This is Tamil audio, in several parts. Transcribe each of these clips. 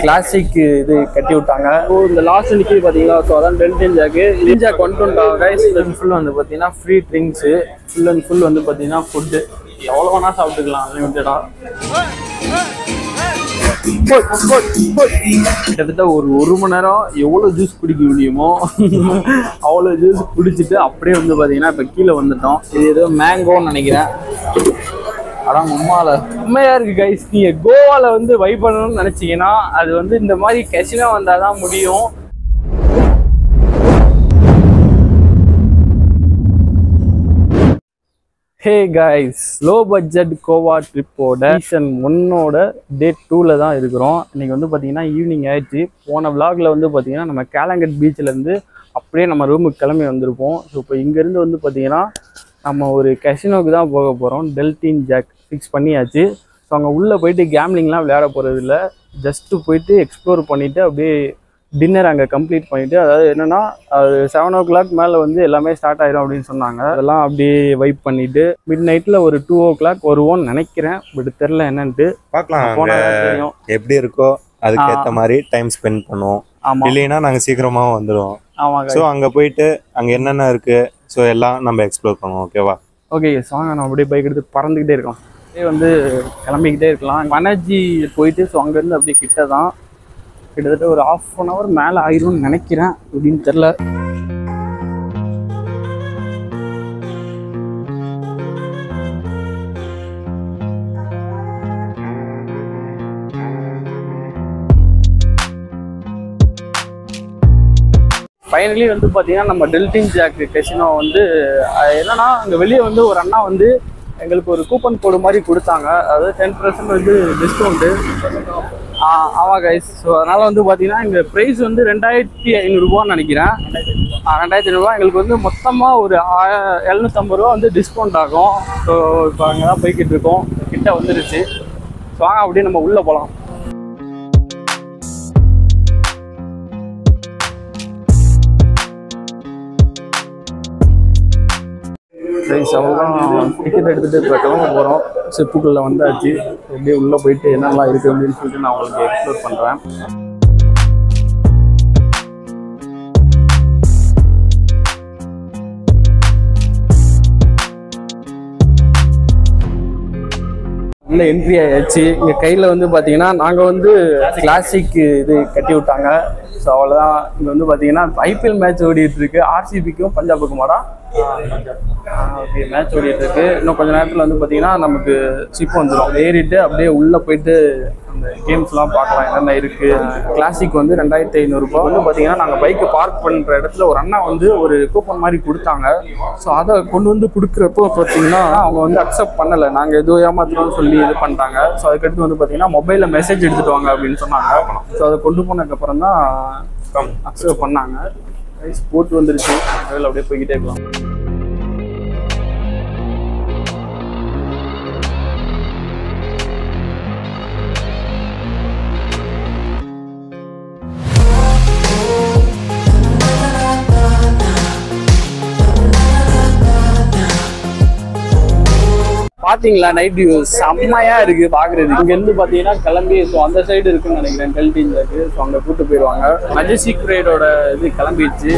கிளாசிக் இது கட்டி விட்டாங்க. இந்த லாஸ்ட் நிற்கிது பார்த்தீங்களா, ஸோ அதான் டெல்டின் ஜாக்கு. இது ஜாக் கொண்டு வந்துட்டாங்க கைஸ். ஃபுல் வந்து பார்த்தீங்கன்னா free drinks, full and full வந்து பார்த்தீங்கன்னா ஃபுட்டு எவ்வளோ வேணா சாப்பிட்டுக்கலாம் அன்லிமிட்டடாக. கிட்டத்தட்ட ஒரு மணி நேரம் எவ்வளோ ஜூஸ் குடிக்க முடியுமோ அவ்வளோ ஜூஸ் குடிச்சிட்டு அப்படியே வந்து பார்த்தீங்கன்னா இப்போ கீழே வந்துட்டோம். இது ஏதோ மேங்கோன்னு நினைக்கிறேன். அதான் உண்மையா இருக்கு கைஸ். நீங்க கோவால வந்து வைப் பண்ணணும்னு நினைச்சீங்கன்னா அது வந்து இந்த மாதிரி கசினோ வந்தாதான் முடியும். Hey guys, low budget Goa ட்ரிப்போட சீசன் 1ஓட டே 2ல தான் இருக்கிறோம். இன்னைக்கு வந்து பார்த்தீங்கன்னா ஈவினிங் ஆயிடுச்சு. போன விளாக்ல வந்து பார்த்தீங்கன்னா நம்ம கேலங்கட் பீச்சிலேருந்து அப்படியே நம்ம ரூமுக்கு கிளம்பி வந்திருப்போம். ஸோ இப்போ இங்கேருந்து வந்து பார்த்தீங்கன்னா நம்ம ஒரு கசினோக்கு தான் போக போகிறோம். டெல்டின் ஜாக் ஃபிக்ஸ் பண்ணியாச்சு. ஸோ அங்கே உள்ளே போயிட்டு கேம்லிங்லாம் விளையாட போகிறது இல்லை, ஜஸ்ட்டு போயிட்டு எக்ஸ்ப்ளோர் பண்ணிவிட்டு அப்படியே டின்னர் அங்கே கம்ப்ளீட் பண்ணிவிட்டு, அதாவது என்னென்னா அது 7 o'clock மேலே வந்து எல்லாமே ஸ்டார்ட் ஆயிரும் அப்படின்னு சொன்னாங்க. அதெல்லாம் அப்படியே வைப் பண்ணிவிட்டு மிட் நைட்டில் ஒரு 2 o'clock வருவோம்னு நினைக்கிறேன். பட் தெரில என்னன்ட்டு பார்க்கலாம். தெரியும் எப்படி இருக்கோ அதுக்கேற்ற மாதிரி டைம் ஸ்பெண்ட் பண்ணுவோம். ஆமாம், இல்லைன்னா நாங்கள் சீக்கிரமாக வந்துடுவோம். ஆமாம். ஸோ அங்கே போயிட்டு அங்கே என்னென்ன இருக்குது ஸோ எல்லாம் நம்ம எக்ஸ்ப்ளோர் பண்ணுவோம். ஓகேவா? Okay song. நம்ம அப்படியே பைக் எடுத்து பறந்துக்கிட்டே இருக்கோம். அப்படியே வந்து கிளம்பிக்கிட்டே இருக்கலாம். பனஜி போயிட்டு ஸோ அங்கேருந்து அப்படியே கிட்ட தான். கிட்டத்தட்ட ஒரு 1/2 hour மேலே ஆயிரும்னு நினைக்கிறேன். அப்படின்னு தெரில. ஃபைனலி வந்து பார்த்தீங்கன்னா நம்ம டெல்டின் ஜாக் கசினோ வந்து என்னன்னா அங்கே வெளியே வந்து ஒரு அண்ணா வந்து எங்களுக்கு ஒரு கூப்பன் கோடு மாதிரி கொடுத்தாங்க. அதாவது 10% வந்து டிஸ்கவுண்ட்டு. ஆமாம் கைஸ். ஸோ அதனால் வந்து பார்த்தீங்கன்னா எங்கள் ப்ரைஸ் வந்து 2500 நினைக்கிறேன். 2500 எங்களுக்கு வந்து மொத்தமாக ஒரு 750 ரூபா வந்து டிஸ்கவுண்ட் ஆகும். ஸோ இப்போ அங்கே தான் போய்கிட்டு இருக்கோம். கிட்ட வந்துருச்சு. ஸோ வாங்க அப்படியே நம்ம உள்ளே போகலாம். டிக்கெட் எடுத்துகிட்டு இப்போ கிளம்ப போகிறோம். ஷிப்புக்குள்ளே வந்தாச்சு. அப்படியே உள்ளே போயிட்டு என்னெல்லாம் இருக்குது அப்படின்னு சொல்லிட்டு நான் உங்களுக்கு எக்ஸ்ப்ளோர் பண்ணுறேன். உள்ள என்ட்ரி ஆயாச்சு. இங்கே கையில் வந்து பார்த்தீங்கன்னா நாங்கள் வந்து கிளாசிக் இது கட்டி விட்டாங்க. ஸோ அவ்வளோதான். இங்கே வந்து பார்த்தீங்கன்னா ஐபிஎல் மேட்ச் ஓடிட்டு இருக்கு. ஆர்சிபிக்கும் பஞ்சாபுக்குமாடா ஓகே மேட்ச் ஓடிட்டு இருக்கு. இன்னும் கொஞ்சம் நேரத்தில் வந்து பார்த்தீங்கன்னா நமக்கு ஷிப் வந்துடும். ஏறிட்டு அப்படியே உள்ளே போயிட்டு அந்த கேம்ஸ்லாம் பார்க்கலாம் என்னென்ன இருக்குது. கிளாசிக் வந்து 2500 ரூபா வந்து பார்த்தீங்கன்னா நாங்கள் பைக்கை பார்க் பண்ணுற இடத்துல ஒரு அண்ணா வந்து ஒரு கூப்பன் மாதிரி கொடுத்தாங்க. ஸோ அதை கொண்டு வந்து கொடுக்குறப்போ பார்த்தீங்கன்னா அவங்க வந்து அக்செப்ட் பண்ணலை. நாங்கள் எதுவும் ஏமாத்துறோம்னு சொல்லி இது பண்ணிட்டாங்க. ஸோ அதுக்கடுத்து வந்து பார்த்தீங்கன்னா மொபைலில் மெசேஜ் எடுத்துகிட்டு வாங்க அப்படின்னு சொன்னாங்க. ஸோ அதை கொண்டு போனதுக்கப்புறம் தான் அக்செப்ட் பண்ணாங்க. போட்டு வந்துருச்சு. மொபைல் அப்படியே போய்கிட்டே இருக்கலாம். பாத்தீங்களா நைட் வியூ செம்மையா இருக்கு பாக்குறது. இங்க இருந்து பாத்தீங்கன்னா கிளம்பி ஸோ அந்த சைடு இருக்குன்னு நினைக்கிறேன் டெல்டின் ஜாக்கு. ஸோ அங்க கூட்டு போயிடுவாங்க. மெஜஸ்டிக் ரைடோட இது கிளம்பிடுச்சு.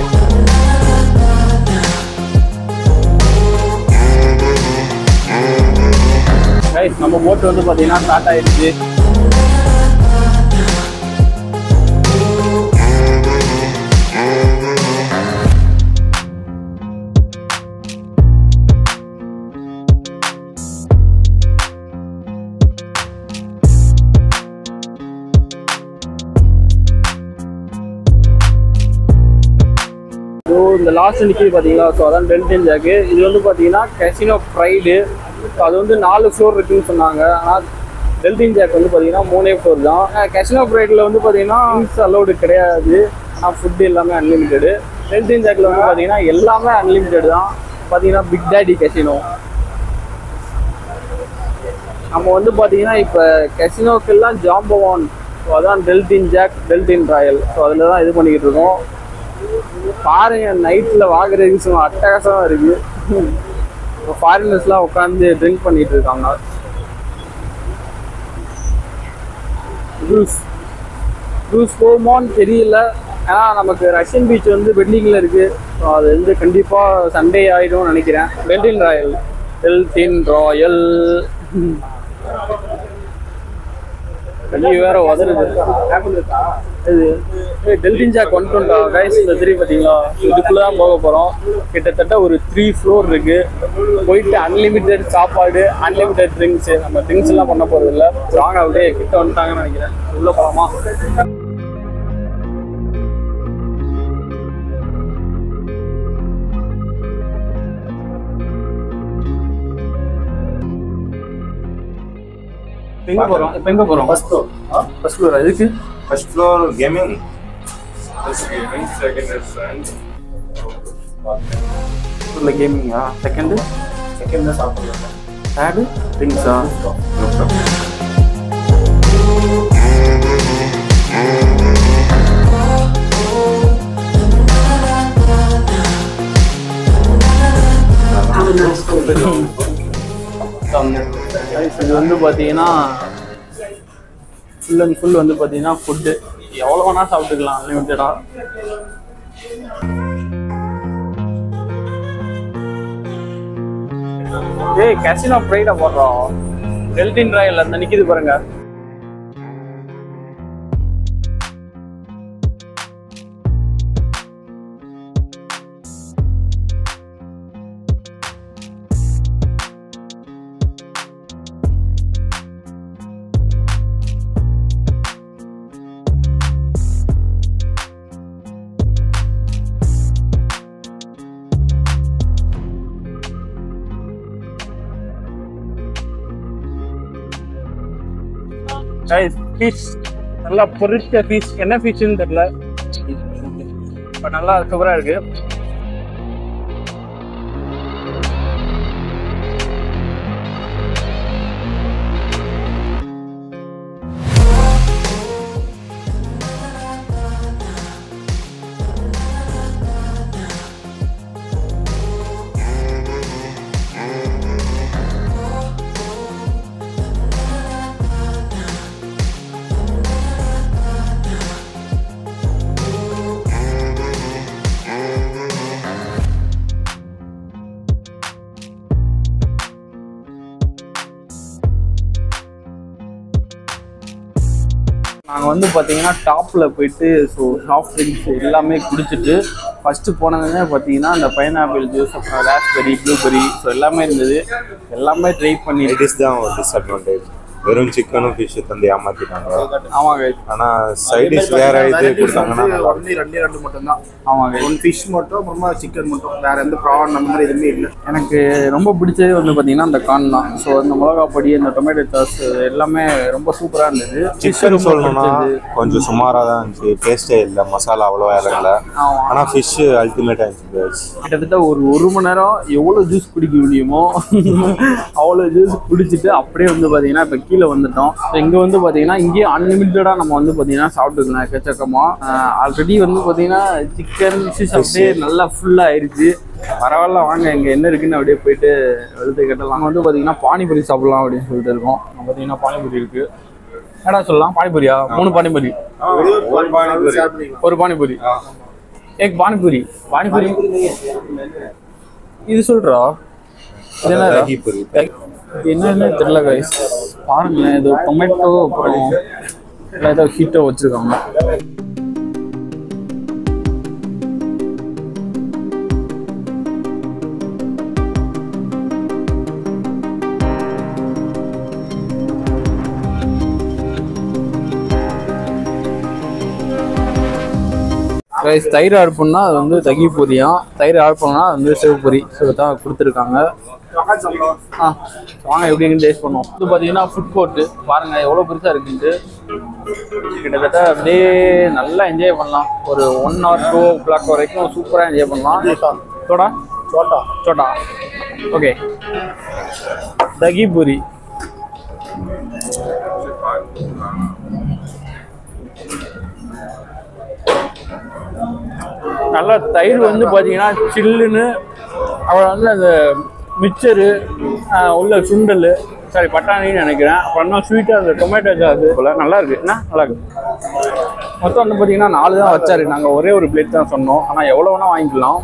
நம்ம போட்டு வந்து பாத்தீங்கன்னா ஸ்டார்ட் ஆயிடுச்சு. இந்த லாஸ்ட் நிற்கிது பார்த்தீங்களா, ஸோ அதான் டெல்டின் ஜாக்கு. இது வந்து பார்த்தீங்கன்னா கசினோ ப்ரைடு. ஸோ அது வந்து 4 ஃப்ளோர் இருக்குன்னு சொன்னாங்க. ஆனால் டெல்டின் ஜாக் வந்து பார்த்தீங்கன்னா 3 ஃப்ளோர் தான். கசினோ ப்ரைடில் வந்து பார்த்தீங்கன்னா ட்ரிங்க்ஸ் அலோடு கிடையாது. ஆனால் ஃபுட்டு எல்லாமே அன்லிமிட்டெடு. டெல்டின் ஜாக்கில் வந்து பார்த்தீங்கன்னா எல்லாமே அன்லிமிட்டெடு தான். பார்த்தீங்கன்னா பிக் டேடி கசினோ. நம்ம வந்து பார்த்தீங்கன்னா இப்போ கசினோக்கெல்லாம் ஜாம்பவான். ஸோ அதான் Deltin jack, Deltin Royal. So அதில் தான் இது பண்ணிக்கிட்டு இருக்கோம். பாருங்க நைட்டில் வாங்குறதுக்கு சும்மா அட்டகாசமாக இருக்குது. இப்போ ஃபாரினர்ஸ்லாம் உட்காந்து ட்ரிங்க் பண்ணிட்டு இருக்காங்க. ஜூஸ் க்ரூஸ் போகுமான்னு தெரியல. ஏன்னா நமக்கு ரஷ்யன் பீச் வந்து பெண்டிங்கில் இருக்குது. ஸோ அது வந்து கண்டிப்பாக சண்டே ஆகிடும்னு நினைக்கிறேன். டெல்டின் ராயல் வெளியே வேற உதருது. இது டெல்டின் ஜாக் கொண்டு வந்தா கைஸ். இந்த தெரியும் பார்த்தீங்களா, இதுக்குள்ளே தான் போக போகிறோம். கிட்டத்தட்ட ஒரு 3 ஃப்ளோர் இருக்குது. போயிட்டு அன்லிமிட்டெட் சாப்பாடு, அன்லிமிட்டெட் ட்ரிங்க்ஸு. நம்ம ட்ரிங்க்ஸ் எல்லாம் பண்ண போகிறது இல்லை. வாங்க அப்படியே கிட்ட வந்துட்டாங்கன்னு நினைக்கிறேன். உள்ளே போகலாமா? எங்க போறோம்? First floor. எதுக்கு? First floor gaming. Second is friends. ஃப்ளோர்ல கேமிங்கா? செகண்ட் தான் சாப்பிடுறோம். தேர்ட் ட்ரிங்க்ஸா? இது வந்து பார்த்தீங்கன்னா ஃபுல் அண்ட் ஃபுல் வந்து பார்த்தீங்கன்னா ஃபுட்டு எவ்வளோ வேணா சாப்பிட்டுக்கலாம், அன்லிமிட்டடா. ஏய் கேசினோ ப்ரைடா போடுறோம். டெல்டின் ராயல் அந்த நிற்கிது பாருங்க. ஃபிஷ் நல்லா பொரிச்ச ஃபிஷ். என்ன ஃபிஷ்ன்னு தெரியல, பட் நல்லா சூப்பராக இருக்கு. நாங்கள் வந்து பார்த்தீங்கன்னா டாப்பில் போயிட்டு ஸோ சாஃப்ட் ட்ரிங்க்ஸ் எல்லாமே குடிச்சிட்டு ஃபஸ்ட்டு போனதுமே பார்த்தீங்கன்னா அந்த பைனாப்பிள் ஜூஸ், அப்புறம் ராஸ்பெரி, ப்ளூபெரி, ஸோ எல்லாமே இருந்தது. எல்லாமே ட்ரை பண்ணி தான் ஒரு டிஸ்அட்வான்டேஜ். வெறும் சிக்கனும் ஃபிஷ்ஷு தந்து ஏமாற்றிட்டாங்க. ஆமாங்க. ஆனால் சைட் டிஷ் வேறு இது கொடுத்தாங்கன்னா ரெண்டு மட்டும்தான். ஆமாங்க. 1 ஃபிஷ் மட்டும், அப்புறமா சிக்கன் மட்டும், வேறு எந்த ப்ரான் அந்த மாதிரி எதுவுமே இல்லை. எனக்கு ரொம்ப பிடிச்சது வந்து பார்த்தீங்கன்னா அந்த கார்ன் தான். ஸோ அந்த மிளகா பொடி, அந்த டொமேட்டோ சாஸ் எல்லாமே ரொம்ப சூப்பராக இருந்தது. சிக்கன் சொல்லணும்னா கொஞ்சம் சுமாராக தான் இருந்துச்சு. டேஸ்ட்டே இல்லை, மசாலா அவ்வளோ இறங்கல. ஆனால் ஃபிஷ்ஷு அல்டிமேட்டாக இருந்துச்சு. கிட்டத்தட்ட ஒரு மணி நேரம் எவ்வளோ ஜூஸ் குடிக்க முடியுமோ அவ்வளோ ஜூஸ் குடிச்சிட்டு அப்படியே வந்து பார்த்தீங்கன்னா இப்போ கீழே வந்துட்டோம். இங்கே வந்து பார்த்தீங்கன்னா இங்கேயே அன்லிமிட்டடாக நம்ம வந்து பார்த்தீங்கன்னா சாப்பிட்டுக்கலாம் எக்கச்சக்கமாக. ஆல்ரெடி வந்து பார்த்தீங்கன்னா சிக்கன் ஃபிஷ் அப்படியே நல்லா ஃபுல்லாக ஆயிடுச்சு. பரவாயில்ல, வாங்க இங்கே என்ன இருக்குன்னு அப்படியே போயிட்டு வெளுத்து கட்டலாம். நாங்கள் வந்து பார்த்தீங்கன்னா பானிபூரி சாப்பிடலாம் அப்படின்னு சொல்லிட்டு இருக்கோம். பார்த்தீங்கன்னா பானிபூரி இருக்குது. என்னடா சொல்லலாம்? பானிபூரியா? 3 பானிபூரி. ஒரு பானிபூரி. ஏக் பானிபூரி. பானிபூரி இது சொல்கிறா? என்னன்னு தெரியல கைஸ். பாருங்களேன், இது டொமேட்டோ அப்புறம் ஏதோ ஹீட்டோ வச்சுருக்காங்க. கைஸ் தயிர் ஆட் பண்ணால் அது வந்து தகி பூரியாம், தயிர் ஆட் பண்ணால் அது வந்து சிவபூரி. ஸோ தான் கொடுத்துருக்காங்க. வாங்க எப்படி இருக்குன்னு டேஸ்ட் பண்ணுவோம். இது பார்த்தீங்கன்னா ஃபுட் கோர்ட்டு பாருங்கள் எவ்வளோ பெருசாக இருக்குன்ட்டு. கிட்டத்தட்ட அப்படியே நல்லா என்ஜாய் பண்ணலாம். ஒரு 1 or 2 o'clock வரைக்கும் சூப்பராக என்ஜாய் பண்ணலாம். சோட்டா ஓகே. தகி பூரி நல்லா தயிர் வந்து பார்த்தீங்கன்னா சில்லுன்னு. அப்புறம் வந்து அந்த மிக்சரு உள்ள சுண்டல், சாரி பட்டாணின்னு நினைக்கிறேன். அப்புறம் இன்னும் ஸ்வீட்டாக அந்த டொமேட்டோ சாஸ் போல் நல்லா இருக்கு. என்ன நல்லா இருக்கு. மொத்தம் வந்து பார்த்தீங்கன்னா 4 தான் வச்சாரு. நாங்கள் ஒரே ஒரு பிளேட் தான் சொன்னோம். ஆனால் எவ்வளோ வேணால் வாங்கிக்கலாம்.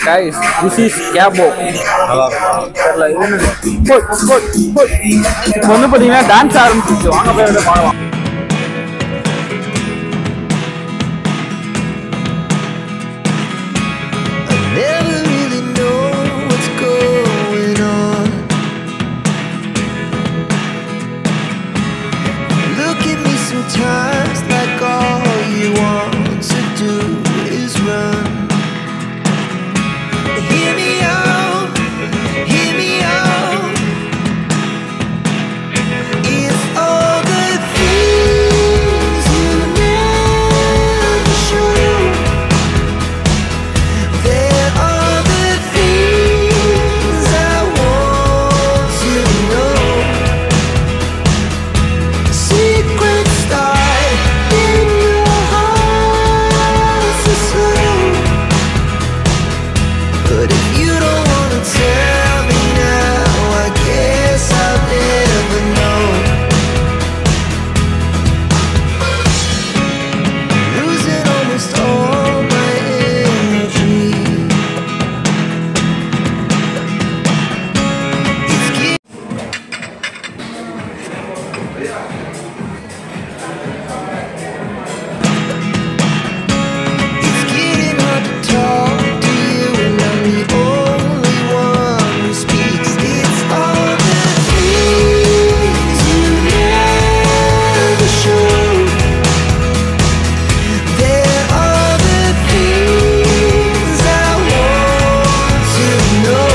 Guys, this is Cabo. இப்போ வந்து பார்த்தீங்கன்னா டான்ஸ் ஆரம்பிச்சிச்சு. வாங்க போய் வந்து பார்க்கலாம். Sometimes like all you want to do is run. Hear me out, hear me out. It's all the things you never show. There are the things I want to know. Secrets start in your heart so slow. But if you don't wanna tell me now, I guess I'll never know. Losing almost all my energy. It's getting hard to talk to you, and I'm the only one who speaks. It's all the things you never show. There are the things I want to know.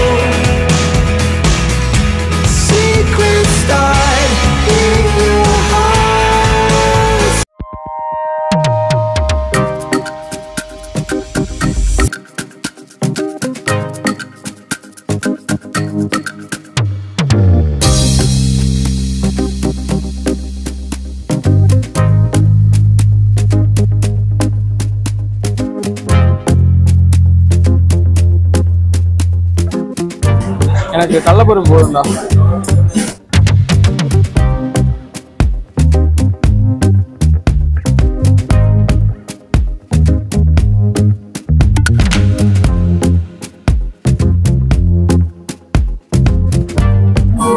Secrets start in your heart. எனக்கு கடலப்பருப்பு போதும்டா.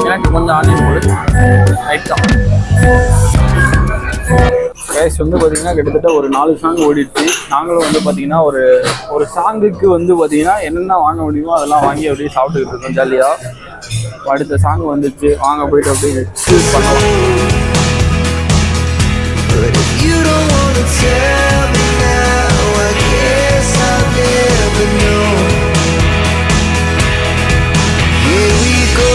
எனக்கு கொஞ்சம் ஆனியன் போடு. ரைட்டா கைஸ் வந்து பார்த்தீங்கன்னா கிட்டத்தட்ட ஒரு 4 சாங் ஓடிடுச்சு. நாங்களும் வந்து பார்த்தீங்கன்னா ஒரு சாங்குக்கு வந்து பார்த்தீங்கன்னா என்னென்ன வாங்க முடியுமோ அதெல்லாம் வாங்கி அப்படியே சாப்பிட்டுக்கிட்டு இருக்கோம் ஜாலியாக. அடுத்த சாங் வந்துச்சு, வாங்க போயிட்டு அப்படியே சூஸ் பண்ணலாம். But if you don't wanna tell me now, I guess I'll never know. Here we go,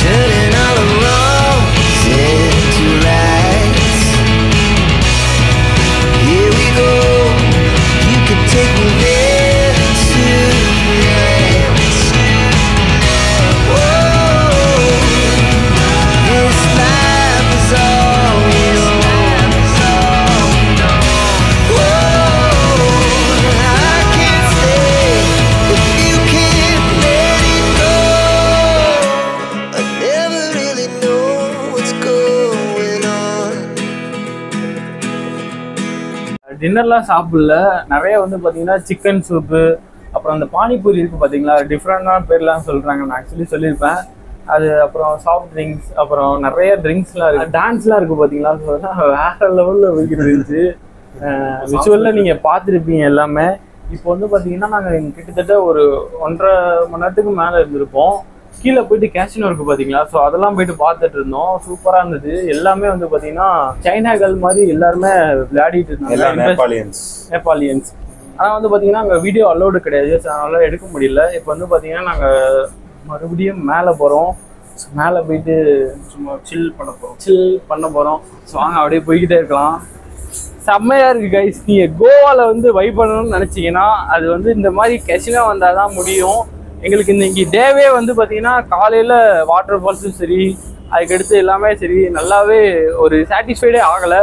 turning all the wrongs into rights. Here we go, you can take me there tonight. Whoa, this life is all we know. Whoa, I can't stay if you can't let it go. I never really know what's going on. டின்னர்லாம் சாப்பிடல. நிறைய வந்து பார்த்தீங்கன்னா சிக்கன் சூப்பு, அப்புறம் அந்த பானிபூரி இருக்குது பார்த்தீங்களா, டிஃப்ரெண்டான பேர்லாம் சொல்கிறாங்க. நான் ஆக்சுவலி சொல்லியிருப்பேன் அது. அப்புறம் சாஃப்ட் ட்ரிங்க்ஸ், அப்புறம் நிறைய ட்ரிங்க்ஸ்லாம் இருக்குது. டான்ஸ்லாம் இருக்குது பார்த்தீங்களா, வேறு லெவலில் போய்கிட்டு இருந்துச்சு. விஷுவலில் நீங்கள் பார்த்துருப்பீங்க எல்லாமே. இப்போ வந்து பார்த்தீங்கன்னா நாங்கள் கிட்டத்தட்ட ஒரு 1.5 மணி நேரத்துக்கு மேலே இருந்திருப்போம். கீழே போயிட்டு கேசினோ இருக்குது பார்த்தீங்களா, ஸோ அதெல்லாம் போயிட்டு பார்த்துட்டு இருந்தோம். சூப்பராக இருந்தது. எல்லாமே வந்து பார்த்தீங்கன்னா சைனாக்கள் மாதிரி எல்லாருமே விளையாடிட்டு இருந்தாங்க. நேபாளியன்ஸ். ஆனால் வந்து பார்த்தீங்கன்னா அங்கே வீடியோ அலோடு கிடையாது, ஸோ அதனால் எடுக்க முடியல. இப்போ வந்து பார்த்தீங்கன்னா நாங்கள் மறுபடியும் மேலே போகிறோம். ஸோ மேலே போயிட்டு சும்மா சில் பண்ண போகிறோம். ஸோ வாங்க அப்படியே போய்கிட்டே இருக்கலாம். செம்மையாக இருக்குது கைஸ். நீங்கள் கோவாவில் வந்து வைப் பண்ணணும்னு நினச்சிங்கன்னா அது வந்து இந்த மாதிரி கெசினோ வந்தால் தான் முடியும். எங்களுக்கு இன்னைக்கு டேவே வந்து பார்த்தீங்கன்னா காலையில் வாட்டர் ஃபால்ஸும் சரி, அதுக்கடுத்து எல்லாமே சரி நல்லாவே ஒரு சாட்டிஸ்ஃபைடே ஆகலை.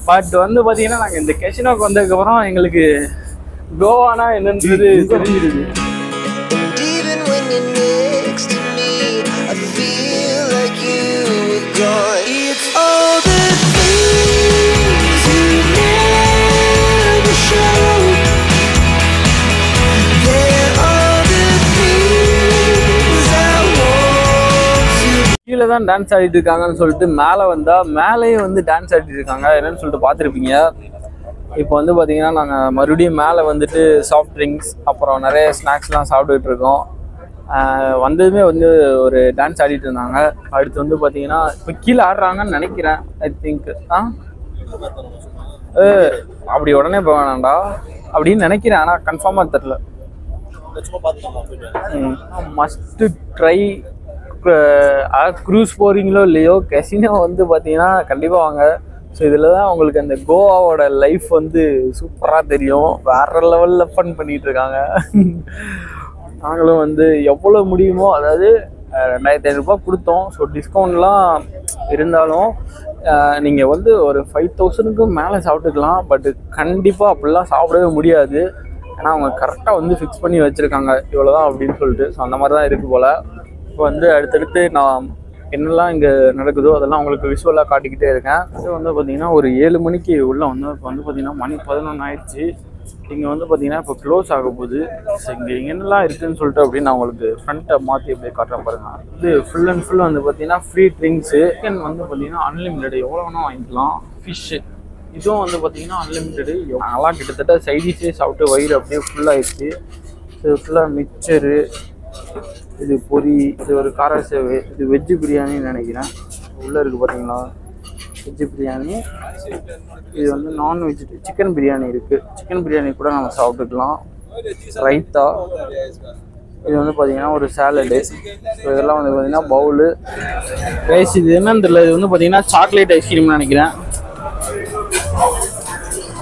பட் வந்து பார்த்தீங்கன்னா நாங்கள் இந்த கெசினோக்கு வந்ததுக்கப்புறம் எங்களுக்கு கோவானா என்னன்றது தெரிஞ்சிருது. And even when you're next to me, I feel like you were gone. It's all the things you never show. They're all the things I want to. கீழே தான் டான்ஸ் ஆடிட்டு இருக்காங்கன்னு சொல்லிட்டு மேலே வந்தால் மேலேயும் வந்து டான்ஸ் ஆடிட்டு இருக்காங்க. என்னன்னு சொல்லிட்டு பார்த்துருப்பீங்க. இப்போ வந்து பார்த்தீங்கன்னா நாங்கள் மறுபடியும் மேலே வந்துட்டு சாஃப்ட் ட்ரிங்க்ஸ் அப்புறம் நிறைய ஸ்நாக்ஸ்லாம் சாப்பிட்டுட்டு இருக்கோம். வந்ததுமே வந்து ஒரு டான்ஸ் ஆடிட்டு இருந்தாங்க. அடுத்து வந்து பார்த்தீங்கன்னா இப்போ கீழே ஆடுறாங்கன்னு நினைக்கிறேன். ஐ திங்க் அப்படி உடனே போக வேணாம்டா அப்படின்னு நினைக்கிறேன். ஆனால் கன்ஃபார்மாக தெரில. Must try. க்ரூஸ் போகிறீங்களோ இல்லையோ கெசினோ வந்து பார்த்தீங்கன்னா கண்டிப்பாக வாங்க. ஸோ இதில் தான் உங்களுக்கு அந்த கோவாவோட லைஃப் வந்து சூப்பராக தெரியும். வேறு லெவலில் ஃபன் பண்ணிகிட்டு இருக்காங்க. நாங்களும் வந்து எவ்வளோ முடியுமோ, அதாவது 2500 கொடுத்தோம். ஸோ டிஸ்கவுண்ட்லாம் இருந்தாலும் நீங்கள் வந்து ஒரு 5000க்கு மேலே சாப்பிட்டுக்கலாம். பட் கண்டிப்பாக அப்படிலாம் சாப்பிடவே முடியாது. ஏன்னா அவங்க கரெக்டாக வந்து ஃபிக்ஸ் பண்ணி வச்சுருக்காங்க இவ்வளோ தான் அப்படின்னு சொல்லிட்டு. ஸோ அந்த மாதிரி தான் இருக்குது போல். இப்போ வந்து அடுத்தடுத்து நான் என்னெல்லாம் இங்கே நடக்குதோ அதெல்லாம் உங்களுக்கு விஷுவலாக காட்டிக்கிட்டே இருக்கேன். இது வந்து பார்த்திங்கன்னா ஒரு 7 மணிக்கு உள்ளே வந்து இப்போ வந்து பார்த்திங்கன்னா மணி 11 ஆயிடுச்சு. இங்கே வந்து பார்த்திங்கன்னா இப்போ க்ளோஸ் ஆக போகுது. ஸோ இங்கே என்னெல்லாம் இருக்குதுன்னு சொல்லிட்டு அப்படின்னு நான் உங்களுக்கு ஃப்ரண்ட்டை மாற்றி அப்படியே காட்டுறேன் பாருங்கள். இது ஃபுல் அண்ட் ஃபுல் வந்து பார்த்திங்கன்னா ஃப்ரீ ட்ரிங்க்ஸு. சிக்கன் வந்து பார்த்திங்கன்னா அன்லிமிட்டெட், எவ்வளோ வேணால் வாங்கிக்கலாம். ஃபிஷ்ஷு இதுவும் வந்து பார்த்திங்கன்னா அன்லிமிட்டெடு. நான்லாம் கிட்டத்தட்ட சைடிஷே சாப்பிட்டு வயிறு அப்படியே ஃபுல்லாகிடுச்சு. இது ஃபுல்லாக மிக்சரு, இது பொரி, இது ஒரு கார சேவை, இது வெஜ்ஜு பிரியாணின்னு நினைக்கிறேன். உள்ளே இருக்குது பார்த்தீங்களா வெஜ்ஜு பிரியாணி. இது வந்து நான்வெஜ் சிக்கன் பிரியாணி இருக்குது. சிக்கன் பிரியாணி கூட நம்ம சாப்பிட்டுக்கலாம். ரைத்தா, இது வந்து பார்த்திங்கன்னா ஒரு சாலடு. ஸோ இதெல்லாம் வந்து பார்த்திங்கன்னா பவுலு ரைஸ். இது என்னன்னு தெரியல. இது வந்து பார்த்திங்கன்னா சாக்லேட் ஐஸ்கிரீம்னு நினைக்கிறேன்.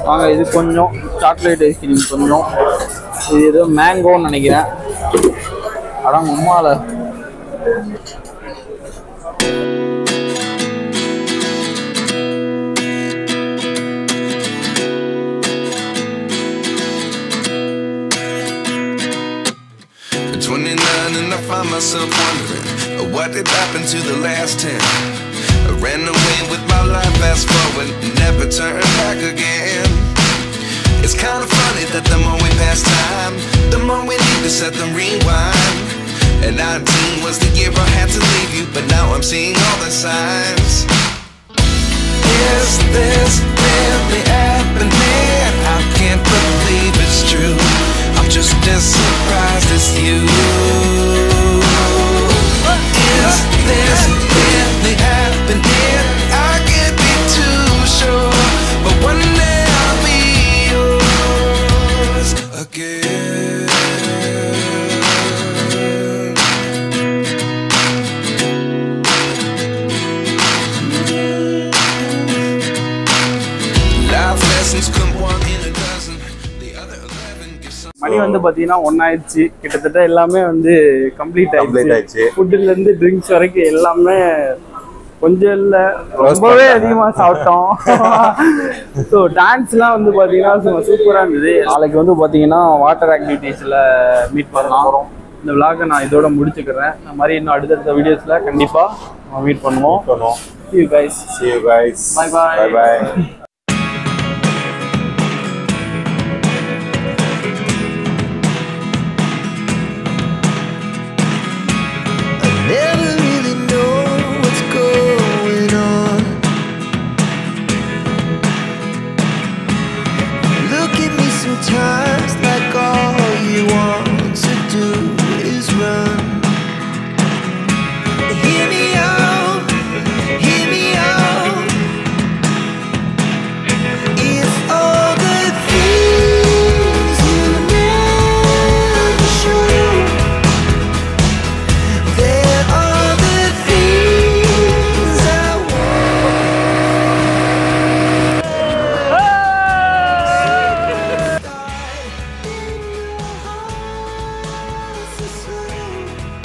வாங்க, இது கொஞ்சம் சாக்லேட் ஐஸ்கிரீம் கொஞ்சம். இது ஏதோ மேங்கோன்னு நினைக்கிறேன். அதான் உம்மால And I find myself wondering what did happen to the last 10. I ran away with my life, fast forward, never turn back again. It's kind of funny that the more we pass time, the more we need to set them rewind. And 19 was the year I had to leave you, but now I'm seeing all the signs. Is this really happening? I can't believe it's true. I'm just as surprised as you. Is this really happening? I can't be too sure, but one day I'll be yours again. Life lessons come one in a dozen. The other 11 give some. மணி வந்து பார்த்தீங்கன்னா 1 ஆயிடுச்சு. கிட்டத்தட்ட எல்லாமே வந்து கம்ப்ளீட் Complete ஆயிடுச்சு. ஆயிடுச்சு. ஃபுட்டுலேருந்து ட்ரிங்க்ஸ் வரைக்கும் எல்லாமே கொஞ்சம் இல்லை, ரொம்பவே அதிகமாக சாப்பிட்டோம். ஸோ டான்ஸ்லாம் வந்து பார்த்தீங்கன்னா சூப்பராக இருந்தது. நாளைக்கு வந்து பார்த்தீங்கன்னா வாட்டர் ஆக்டிவிட்டீஸில் மீட் பண்ணலாம். இந்த விளாகை நான் இதோட முடிச்சுக்கிறேன். இந்த மாதிரி இன்னும் அடுத்தடுத்த வீடியோஸில் கண்டிப்பாக மீட் பண்ணுவோம். See you guys. See you guys. Bye bye. Bye bye.